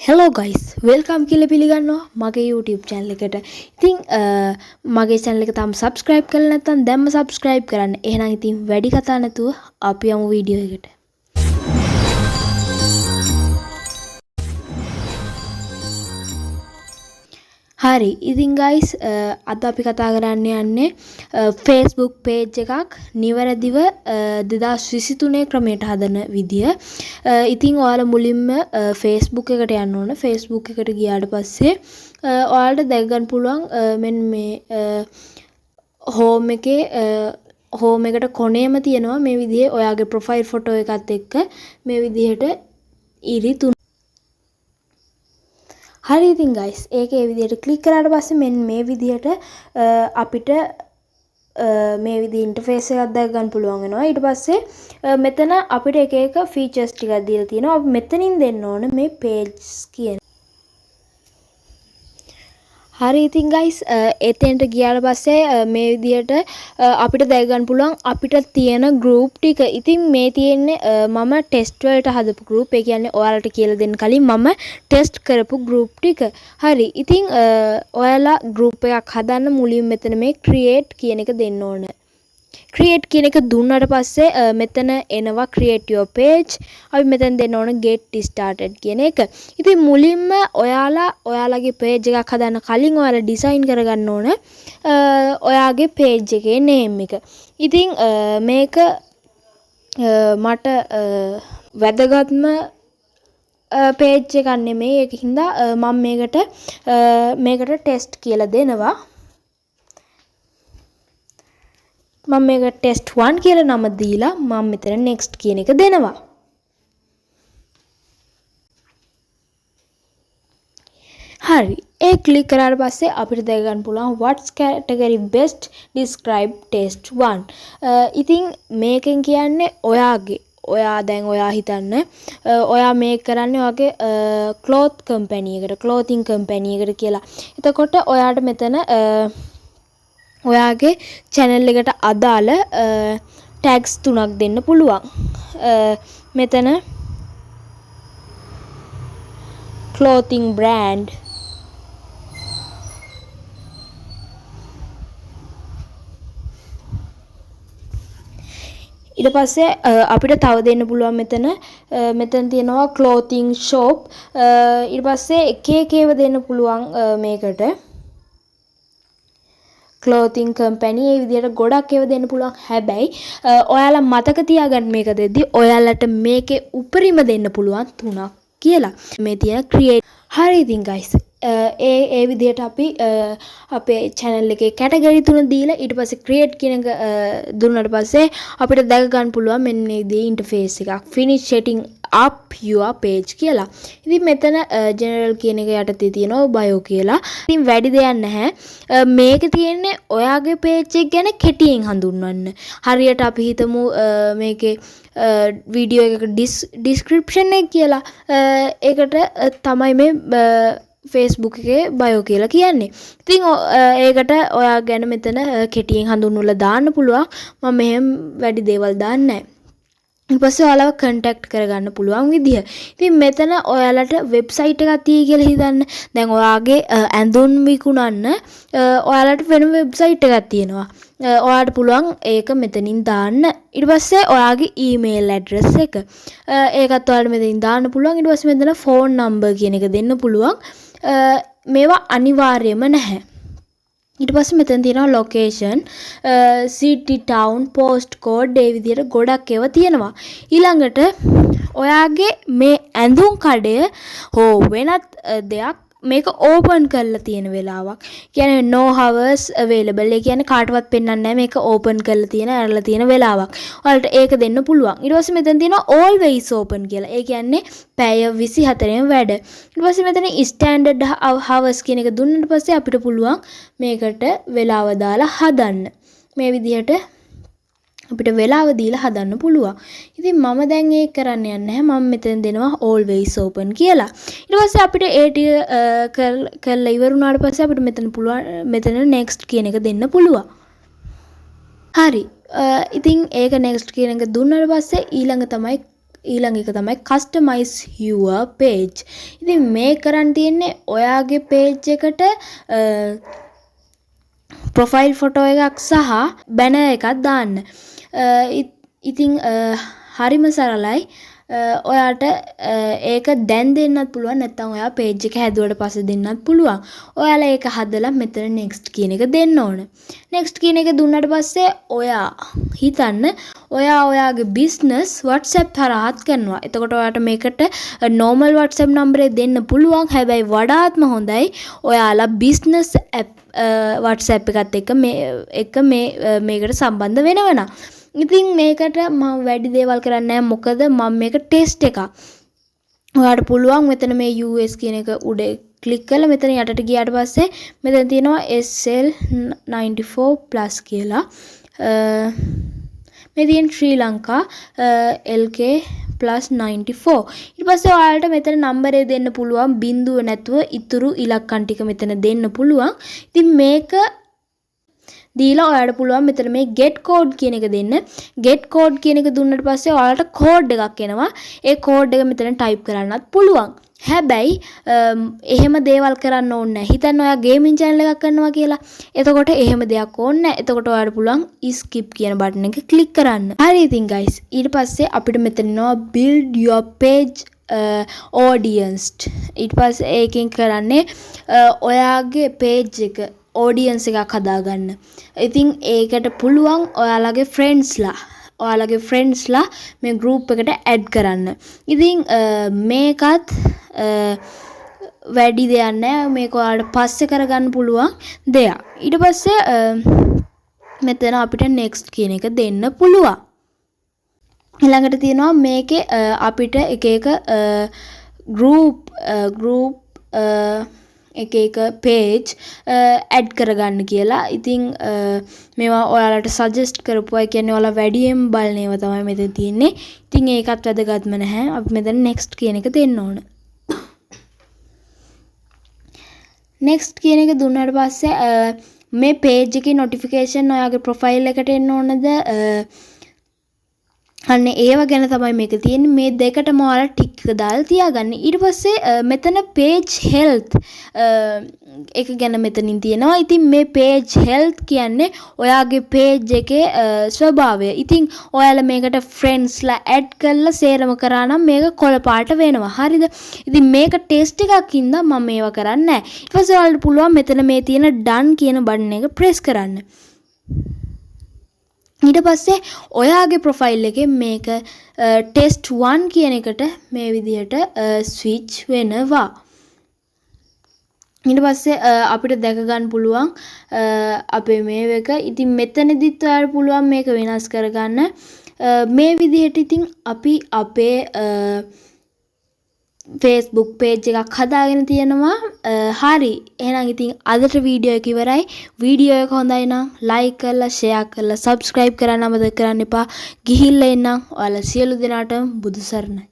Hello guys welcome කියලා පිළිගන්නවා මගේ YouTube channel එකට. ඉතින් මගේ channel එක තාම subscribe කරලා නැත්නම් දැන්ම subscribe කරන්න. එහෙනම් ඉතින් වැඩි කතා නැතුව අපි යමු වීඩියෝ එකට. හරි ඉතින් guys අද අපි කතා කරන්න යන්නේ Facebook page එකක් නිවැරදිව 2023 ක්‍රමයට හදන විදිය. ඉතින් ඔයාලා මුලින්ම Facebook එකට යන්න ඕන. Facebook එකට ගියාට පස්සේ ඔයාලට දැක ගන්න පුළුවන් මෙන්න මේ home එකේ home එකට කොනේම තියෙනවා මේ විදිහේ ඔයාගේ profile photo එකත් එක්ක මේ විදිහට ඉරි තුන. හරි ඉතින් guys ඒක ඒ විදිහට ක්ලික් කරාට පස්සේ මෙන්න මේ විදිහට අපිට මේ විදිහ ඉන්ටර්ෆේස් එකක් දැක ගන්න පුළුවන් වෙනවා. ඊට පස්සේ මෙතන අපිට එක එක ෆීචර්ස් ටිකක් දීලා තියෙනවා. අපි මෙතනින් දෙන්න ඕන මේ pages කියන. හරි ඉතින් guys එතෙන්ට ගියාට පස්සේ මේ විදිහට අපිට දැක ගන්න පුළුවන් අපිට තියෙන group ටික. ඉතින් මේ තියෙන්නේ මම test වලට හදපු group. ඒ කියන්නේ ඔයාලට කියලා දෙන්න කලින් මම test කරපු group ටික. හරි. ඉතින් ඔයාලා group එකක් හදන්න මුලින් මෙතන මේ create කියන එක දෙන්න ඕන. create කියන එක දුන්නාට පස්සේ මෙතන එනවා create your page. අපි මෙතන දෙන්න ඕන get started කියන එක. ඉතින් මුලින්ම ඔයාලගේ page එකක් හදන්න කලින් ඔයාලා design කරගන්න ඕන ඔයාගේ page එකේ name එක. ඉතින් මේක මට වැදගත්ම page එකක් නෙමෙයි. ඒකින්ද මම මේකට test කියලා දෙනවා. මම මේක test 1 කියලා නම දීලා මම මෙතන next කියන එක දෙනවා. හරි. ඒ ක්ලික් කරාට පස්සේ අපිට දැක ගන්න පුළුවන් what's category best describe test 1. ඉතින් මේකෙන් කියන්නේ ඔයා හිතන්න ඔයා මේක කරන්නේ ඔයාගේ clothing company එකට කියලා. එතකොට ඔයාට මෙතන ඔයාගේ channel එකට අදාළ tags 3ක් දෙන්න පුළුවන්. මෙතන clothing brand ඊට පස්සේ අපිට තව දෙන්න පුළුවන් මෙතන තියෙනවා clothing shop. ඊට පස්සේ එක ඒවා දෙන්න පුළුවන් මේකට clothing company ඒ විදිහට ගොඩක් ඒවා දෙන්න පුළුවන්. හැබැයි ඔයාලා මතක තියාගන්න මේක දෙද්දි ඔයාලට මේකේ උපරිම දෙන්න පුළුවන් 3ක් කියලා. මේ තියෙන create. හරි ඉතින් guys ඒ විදිහට අපි අපේ channel එකේ category 3 දීලා ඊට පස්සේ create කියන එක දුන්නාට පස්සේ අපිට දැක ගන්න පුළුවන් මෙන්න මේ විදිහේ interface එකක් finish setting up your page කියලා. ඉතින් මෙතන general කියන එක යටතේ තියෙනවා bio කියලා. ඉතින් වැඩි දෙයක් නැහැ. මේක තියෙන්නේ ඔයාගේ page එක ගැන කෙටියෙන් හඳුන්වන්න. හරියට අපි හිතමු මේකේ වීඩියෝ එකක description එක කියලා. ඒකට තමයි මේ Facebook එකේ bio කියලා කියන්නේ. ඉතින් ඒකට ඔයා ගැන මෙතන කෙටියෙන් හඳුන්වලා දාන්න පුළුවන්. මම මෙහෙම වැඩි දේවල් දාන්නේ නැහැ. ඊට පස්සේ ඔයාලව contact කරගන්න පුළුවන් විදිය. ඉතින් මෙතන ඔයාලට website එකක් තියෙයි කියලා හිතන්න. දැන් ඔයාගේ ඇඳුම් විකුණන්න ඔයාලට වෙන website එකක් තියෙනවා. ඔයාලට පුළුවන් ඒක මෙතනින් දාන්න. ඊට පස්සේ ඔයාගේ email address එක ඒකත් ඔයාලට මෙතනින් දාන්න පුළුවන්. ඊට පස්සේ මෙතන phone number කියන එක දෙන්න පුළුවන්. මේවා අනිවාර්යම නැහැ. ඊට පස්සේ මෙතන තියෙනවා location, city, town, postcode ඒ විදිහට ගොඩක් ඒවා තියෙනවා. ඊළඟට ඔයාගේ මේ ඇඳුම් කඩය හෝ වෙනත් දෙයක් මේක ඕපන් කරලා තියෙන වෙලාවක්. කියන්නේ no hours available. ඒ කියන්නේ කාටවත් පෙන්වන්නේ නැහැ මේක ඕපන් කරලා තියෙන ඇරලා තියෙන වෙලාවක්. ඔයාලට ඒක දෙන්න පුළුවන්. ඊට පස්සේ මෙතන තියෙනවා always open කියලා. ඒ කියන්නේ පැය 24න් වැඩ. ඊට පස්සේ මෙතන standard hours කියන එක දුන්නාට පස්සේ අපිට පුළුවන් මේකට වෙලාව දාලා හදන්න. මේ විදිහට අපිට වෙලාව දීලා හදන්න පුළුවන්. ඉතින් මම දැන් ඒක කරන්න යන්නේ නැහැ. මම මෙතන දෙනවා always open කියලා. ඊට පස්සේ අපිට ඒ ටික කරලා ඉවර වුණාට පස්සේ අපිට මෙතන next කියන එක දෙන්න පුළුවන්. හරි. ඉතින් ඒක next කියන එක දුන්නාට පස්සේ ඊළඟ තමයි ඊළඟ එක තමයි customize your page. ඉතින් මේ කරන් තියෙන්නේ ඔයාගේ page එකට ප්‍රොෆයිල් ෆොටෝ එකක් සහ බැනර් එකක් දාන්න. ඉතින් හරිම සරලයි. ඔයාට ඒක දැන් දෙන්නත් පුළුවන් නැත්නම් ඔයා page එක හැදුවට පස්සේ දෙන්නත් පුළුවන්. ඔයාලා ඒක හදලා මෙතන next කියන එක දෙන්න ඕන. next කියන එක දුන්නාට පස්සේ ඔයා හිතන්න ඔයා ඔයාගේ business WhatsApp හරහාත් කරනවා. එතකොට ඔයාට මේකට normal WhatsApp number එක දෙන්න පුළුවන්. හැබැයි වඩාත්ම හොඳයි ඔයාලා business app WhatsApp එකත් එක්ක මේකට සම්බන්ධ වෙනවනම්. ඉතින් මේකට මම වැඩි දේවල් කරන්නේ නැහැ. මොකද මම මේක ටෙස්ට් එකක්. ඔයාලට පුළුවන් මෙතන මේ US කියන එක උඩ ක්ලික් කරලා මෙතන යටට ගියාට පස්සේ මෙතන තියෙනවා SL94 plus කියලා. මේ තියෙන ශ්‍රී ලංකා LK plus 94. ඊට පස්සේ ඔයාලට මෙතන නම්බර් එක දෙන්න පුළුවන්. බිඳුව නැතුව ඉතුරු ඉලක්කම් ටික මෙතන දෙන්න පුළුවන්. ඉතින් මේක දීලා ඔයාලට පුළුවන් මෙතන මේ get code කියන එක දෙන්න. get code කියන එක දුන්නාට පස්සේ ඔයාලට code එකක් එනවා. ඒ code එක මෙතන type කරන්නත් පුළුවන්. හැබැයි එහෙම දේවල් කරන්න ඕනේ නැහැ. හිතන්න ඔයා gaming channel එකක් කරනවා කියලා. එතකොට එහෙම දෙයක් ඕනේ නැහැ. එතකොට ඔයාලට පුළුවන් skip කියන button එක click කරන්න. හරි ඉතින් guys. ඊට පස්සේ අපිට මෙතන එනවා build your page audience. ඊට පස්සේ ඒකෙන් කරන්නේ ඔයාගේ page එක audience එකක් හදාගන්න. ඉතින් ඒකට පුළුවන් ඔයාලගේ friendsලා මේ group එකට add කරන්න. ඉතින් මේකත් වැඩි දෙයක් නෑ. මේක ඔයාලට පස්සේ කරගන්න පුළුවන් දෙයක්. ඊට පස්සේ මෙතන අපිට next කියන එක දෙන්න පුළුවන්. ඊළඟට තියෙනවා මේකේ අපිට එක group එක page add කරගන්න කියලා. ඉතින් මේවා ඔයාලට suggest කරපුවා. ඒ කියන්නේ ඔයාලා වැඩියෙන් බලන ඒවා තමයි මෙතන තියෙන්නේ. ඉතින් ඒකත් වැදගත්ම නැහැ. අපි මෙතන next කියන එක දෙන්න ඕන. next කියන එක දුන්නාට පස්සේ මේ page එකේ notification ඔයාගේ profile එකට එන්න ඕනද? අන්න ඒව ගැන තමයි මේක තියෙන්නේ. මේ දෙකටම ඔයාලා ටික් එක දාලා තියාගන්න. ඊට පස්සේ මෙතන page health එක ගැන මෙතනින් තියෙනවා. ඉතින් මේ page health කියන්නේ ඔයාගේ page එකේ ස්වභාවය. ඉතින් ඔයාලා මේකට friendsලා add කරලා සේරම කරා නම් මේක කොළ පාට වෙනවා. හරිද? ඉතින් මේක test එකක් ඉඳන් මම මේවා කරන්නේ නැහැ. ඊට පස්සේ ඔයාලට පුළුවන් මෙතන මේ තියෙන done කියන button එක press කරන්න. ඊට පස්සේ ඔයාගේ ප්‍රොෆයිල් එකේ මේක test 1 කියන එකට මේ විදිහට switch වෙනවා. ඊට පස්සේ අපිට දැක ගන්න පුළුවන් අපේ මේව එක. ඉතින් මෙතනදිත් ඔයාලට පුළුවන් මේක වෙනස් කරගන්න. මේ විදිහට ඉතින් අපි අපේ Facebook page එකක් හදාගෙන තියෙනවා. හරි. එහෙනම් ඉතින් අදට වීඩියෝ එක ඉවරයි. වීඩියෝ එක හොඳයි නම් like කරලා share කරලා subscribe කරන්න අමතක කරන්න එපා. ගිහිල්ලා එන්න. ඔයාලා සියලු දෙනාටම බුදු සරණයි.